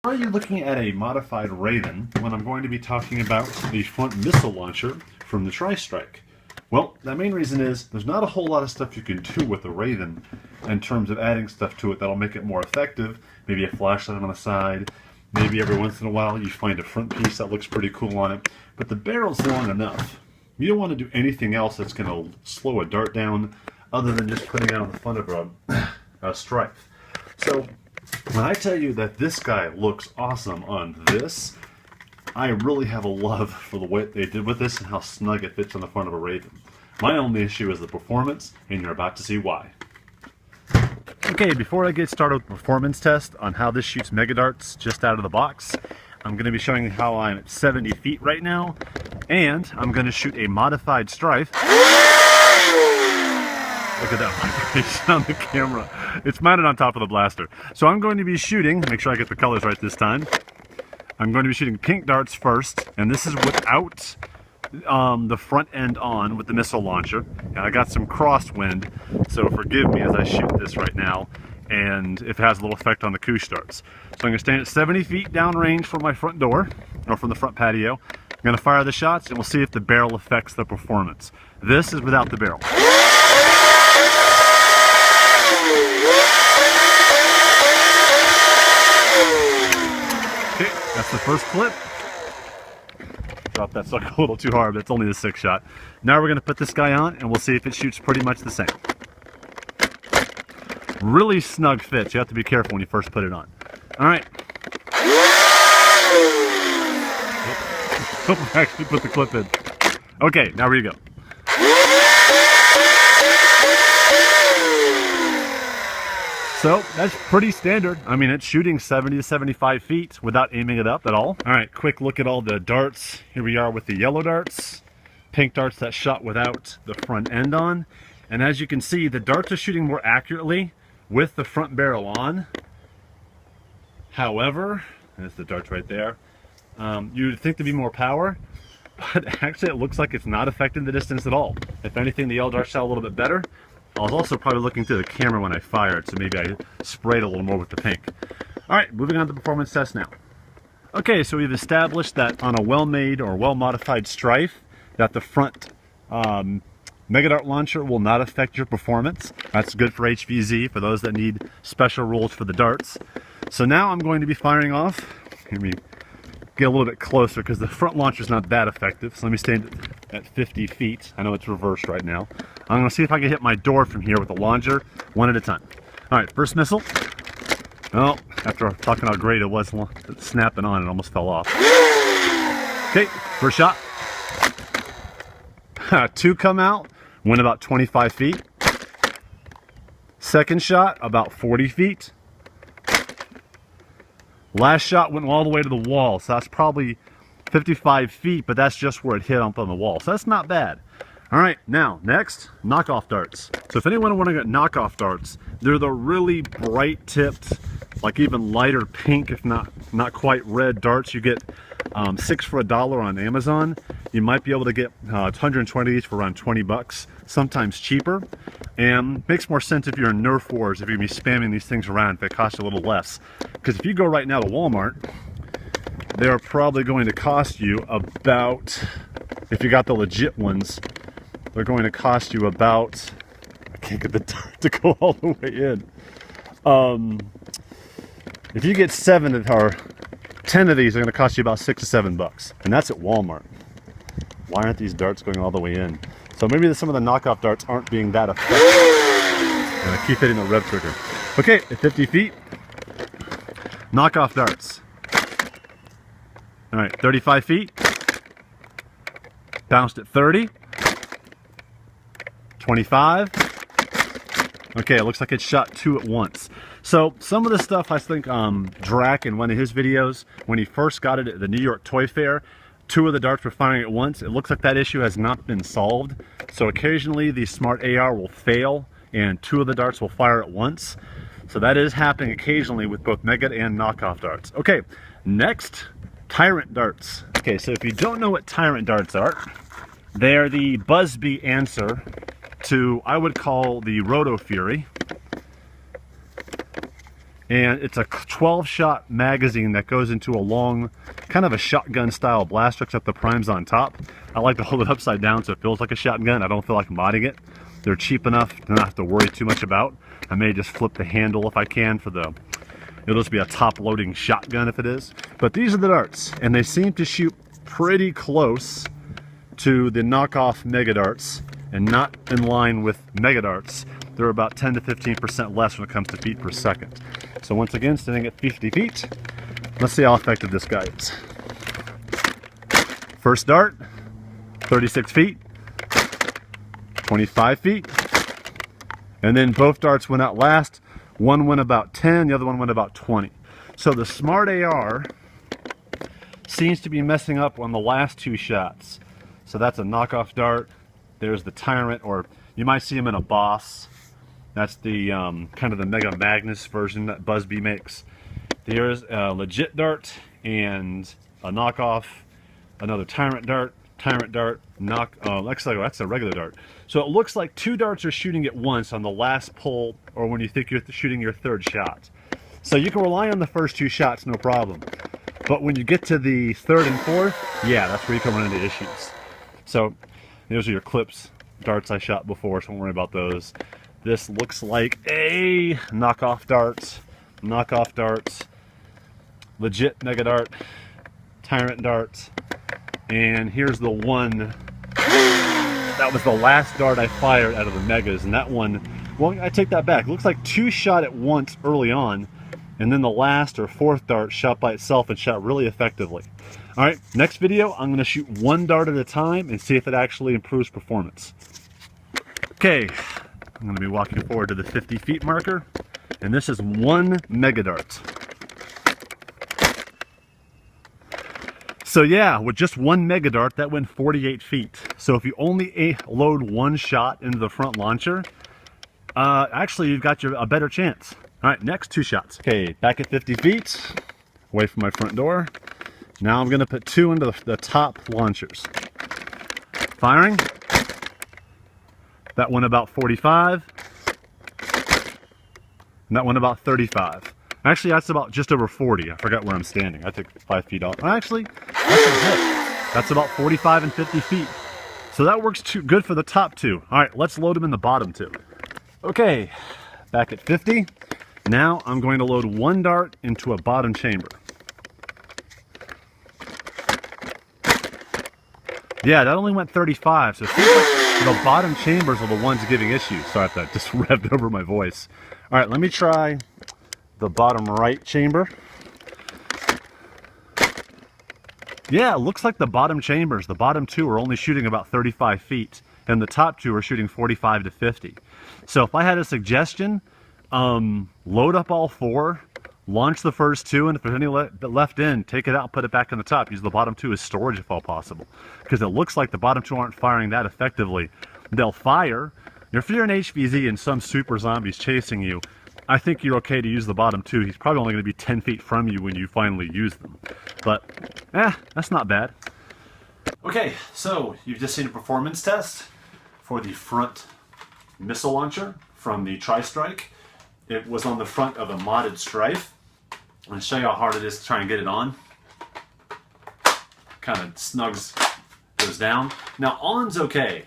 Are you looking at a modified Raven when I'm going to be talking about the front missile launcher from the Tri-Strike? Well, the main reason is there's not a whole lot of stuff you can do with the Raven in terms of adding stuff to it that'll make it more effective. Maybe a flashlight on the side, maybe every once in a while you find a front piece that looks pretty cool on it, but the barrel's long enough. You don't want to do anything else that's going to slow a dart down other than just putting it on the front of a strike. So when I tell you that this guy looks awesome on this, I really have a love for the way they did with this and how snug it fits on the front of a Raven. My only issue is the performance, and you're about to see why. Okay, before I get started with the performance test on how this shoots mega darts just out of the box, I'm going to be showing you how I'm at 70 feet right now, and I'm going to shoot a modified Strife. Look at that vibration on the camera. It's mounted on top of the blaster. So I'm going to be shooting, make sure I get the colors right this time. I'm going to be shooting pink darts first, and this is without the front end on with the missile launcher. And I got some crosswind, so forgive me as I shoot this right now, and if it has a little effect on the couche darts. So I'm going to stand at 70 feet downrange from my front door, or from the front patio. I'm going to fire the shots, and we'll see if the barrel affects the performance. This is without the barrel. Okay, that's the first clip. Drop that sucker a little too hard, but it's only the 6th shot. Now we're going to put this guy on, and we'll see if it shoots pretty much the same. Really snug fits. You have to be careful when you first put it on. All right. Hope I actually put the clip in. Okay, now here you go. So that's pretty standard. I mean, it's shooting 70 to 75 feet without aiming it up at all. All right, quick look at all the darts. Here we are with the yellow darts, pink darts that shot without the front end on. And as you can see, the darts are shooting more accurately with the front barrel on. However, there's the darts right there. You'd think there'd be more power, but actually it looks like it's not affecting the distance at all. If anything, the yellow darts shot a little bit better. I was also probably looking through the camera when I fired, so maybe I sprayed a little more with the pink. Alright, moving on to the performance test now. Okay, so we've established that on a well-made or well-modified Strife, that the front mega dart launcher will not affect your performance. That's good for HVZ, for those that need special rules for the darts. So now I'm going to be firing off. Let me get a little bit closer because the front launcher is not that effective. So let me stand at 50 feet. I know it's reversed right now. I'm going to see if I can hit my door from here with the launcher one at a time. All right, first missile. Oh, after talking how great it was snapping on, it almost fell off. Okay, first shot. 2 come out, went about 25 feet. Second shot, about 40 feet. Last shot went all the way to the wall, so that's probably 55 feet, but that's just where it hit up on the wall, so that's not bad. All right, now, next, knockoff darts. So if anyone want to get knockoff darts, they're the really bright tipped, like even lighter pink, if not quite red darts. You get 6 for $1 on Amazon. You might be able to get 120 each for around 20 bucks, sometimes cheaper. And makes more sense if you're in Nerf wars, if you're going to be spamming these things around, if they cost you a little less. Because if you go right now to Walmart, they're probably going to cost you about, if you got the legit ones, they're going to cost you about, I can't get the dart to go all the way in. If you get 7 or 10 of these, they're going to cost you about 6 to 7 bucks. And that's at Walmart. Why aren't these darts going all the way in? So maybe some of the knockoff darts aren't being that effective. And I keep hitting the rev trigger. Okay, at 50 feet, knockoff darts. All right, 35 feet. Bounced at 30. 25. Okay, it looks like it shot 2 at once. So some of the stuff, I think Drac in one of his videos, when he first got it at the New York Toy Fair, 2 of the darts were firing at once. It looks like that issue has not been solved. So occasionally the Smart AR will fail and 2 of the darts will fire at once. So that is happening occasionally with both mega and knockoff darts. Okay, next, Tyrant darts. Okay, so if you don't know what Tyrant darts are, they're the Buzzbee answer to, I would call, the Roto Fury. And it's a 12-shot magazine that goes into a long, kind of a shotgun style blaster, except the prime's on top. I like to hold it upside down so it feels like a shotgun. I don't feel like modding it. They're cheap enough to not have to worry too much about. I may just flip the handle if I can for the, it'll just be a top loading shotgun if it is. But these are the darts, and they seem to shoot pretty close to the knockoff Mega Darts, and not in line with Mega Darts. They're about 10 to 15% less when it comes to feet per second. So once again, standing at 50 feet, let's see how effective this guy is. First dart, 36 feet, 25 feet, and then both darts went out last. One went about 10, the other one went about 20. So the Smart AR seems to be messing up on the last two shots. So that's a knockoff dart. There's the Tyrant, or you might see him in a Boss. That's the kind of the Mega Magnus version that Bee makes. Here's a legit dart and a knockoff, another Tyrant dart, actually that's a regular dart. So it looks like two darts are shooting at once on the last pull, or when you think you're shooting your third shot. So you can rely on the first two shots, no problem. But when you get to the third and fourth, yeah, that's where you can run into issues. So those are your clips, darts I shot before, so don't worry about those. This looks like a knockoff darts, legit Mega Dart, Tyrant darts, and here's the one, that was the last dart I fired out of the Megas, and that one, well, I take that back. It looks like two shot at once early on, and then the last or fourth dart shot by itself and shot really effectively. All right, next video, I'm gonna shoot one dart at a time and see if it actually improves performance. Okay. I'm going to be walking forward to the 50 feet marker, and this is one Mega Dart. So yeah, with just one Mega Dart, that went 48 feet. So if you only load one shot into the front launcher, actually you've got a better chance. All right, next two shots. Okay, back at 50 feet, away from my front door. Now I'm going to put two into the top launchers. Firing. That one about 45, and that one about 35. Actually, that's about just over 40. I forgot where I'm standing. I took 5 feet off. Actually, that's legit. That's about 45 and 50 feet. So that works good for the top two. All right, let's load them in the bottom two. Okay, back at 50. Now I'm going to load one dart into a bottom chamber. Yeah, that only went 35, so it seems like the bottom chambers are the ones giving issues. Sorry if that just revved over my voice. All right, let me try the bottom right chamber. Yeah, it looks like the bottom chambers, the bottom two are only shooting about 35 feet, and the top two are shooting 45 to 50. So if I had a suggestion, load up all four, launch the first two, and if there's any left in, take it out and put it back in the top. Use the bottom two as storage if all possible. Because it looks like the bottom two aren't firing that effectively. They'll fire. If you're an HVZ and some super zombie's chasing you, I think you're okay to use the bottom two. He's probably only going to be 10 feet from you when you finally use them. But, that's not bad. Okay, so you've just seen a performance test for the front missile launcher from the Tri-Strike. It was on the front of a modded Strife. I'm going to show you how hard it is to try and get it on. Kind of snugs, goes down. Now on's okay.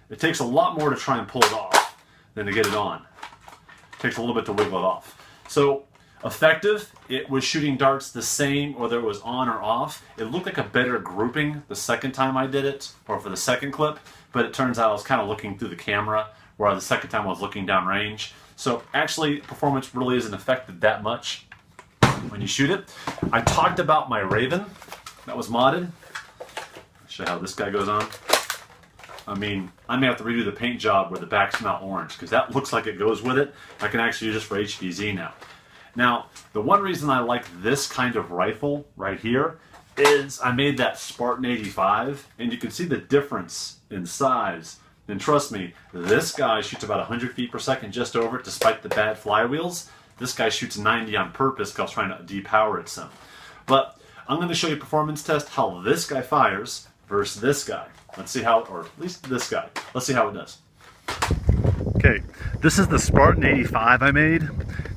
It takes a lot more to try and pull it off than to get it on. It takes a little bit to wiggle it off. So effective, it was shooting darts the same whether it was on or off. It looked like a better grouping the second time I did it, or for the second clip, but it turns out I was kind of looking through the camera, where the second time I was looking down range. So actually, performance really isn't affected that much when you shoot it. I talked about my Raven that was modded. I'll show you how this guy goes on. I mean, I may have to redo the paint job where the back's not orange, because that looks like it goes with it. I can actually use this for HVZ now. Now, the one reason I like this kind of rifle right here is I made that Spartan 85, and you can see the difference in size. And trust me, this guy shoots about 100 feet per second just over it, despite the bad flywheels. This guy shoots 90 on purpose because I was trying to depower it some. But I'm going to show you a performance test how this guy fires versus this guy. Let's see how, or at least this guy. Let's see how it does. Okay, This is the Spartan 85 I made.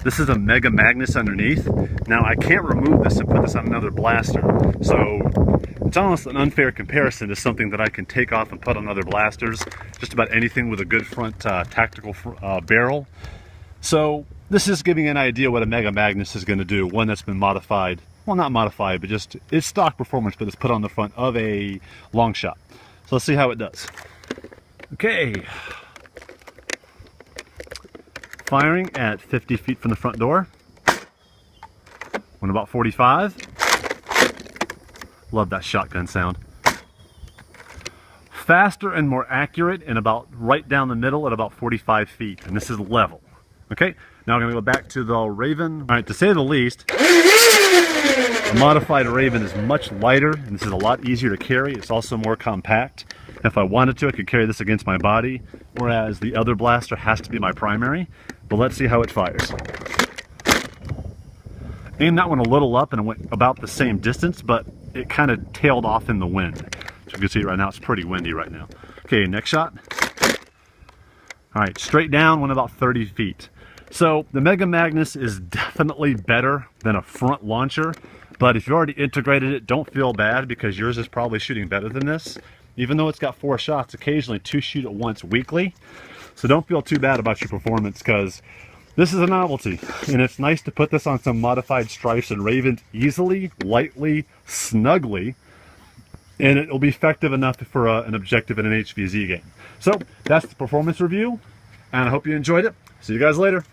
This is a Mega Magnus underneath. Now I can't remove this and put this on another blaster. So it's almost an unfair comparison to something that I can take off and put on other blasters. Just about anything with a good front tactical barrel. So this is giving an idea what a Mega Magnus is going to do. One that's been modified, well not modified, but just it's stock performance, but it's put on the front of a long shot. So let's see how it does. Okay. Firing at 50 feet from the front door. When about 45. Love that shotgun sound. Faster and more accurate and about right down the middle at about 45 feet. And this is level. Okay, now I'm going to go back to the Raven. All right, to say the least, a modified Raven is much lighter and this is a lot easier to carry. It's also more compact. If I wanted to, I could carry this against my body, whereas the other blaster has to be my primary. But let's see how it fires. Aimed that one a little up and it went about the same distance, but it kind of tailed off in the wind. So you can see right now, it's pretty windy right now. Okay, next shot. All right, straight down, went about 30 feet. So the Mega Magnus is definitely better than a front launcher, but if you already integrated it, don't feel bad because yours is probably shooting better than this. Even though it's got 4 shots, occasionally 2 shoot at once weekly. So don't feel too bad about your performance because this is a novelty. And it's nice to put this on some modified Strifes and Ravens easily, lightly, snugly. And it will be effective enough for an objective in an HVZ game. So that's the performance review. And I hope you enjoyed it. See you guys later.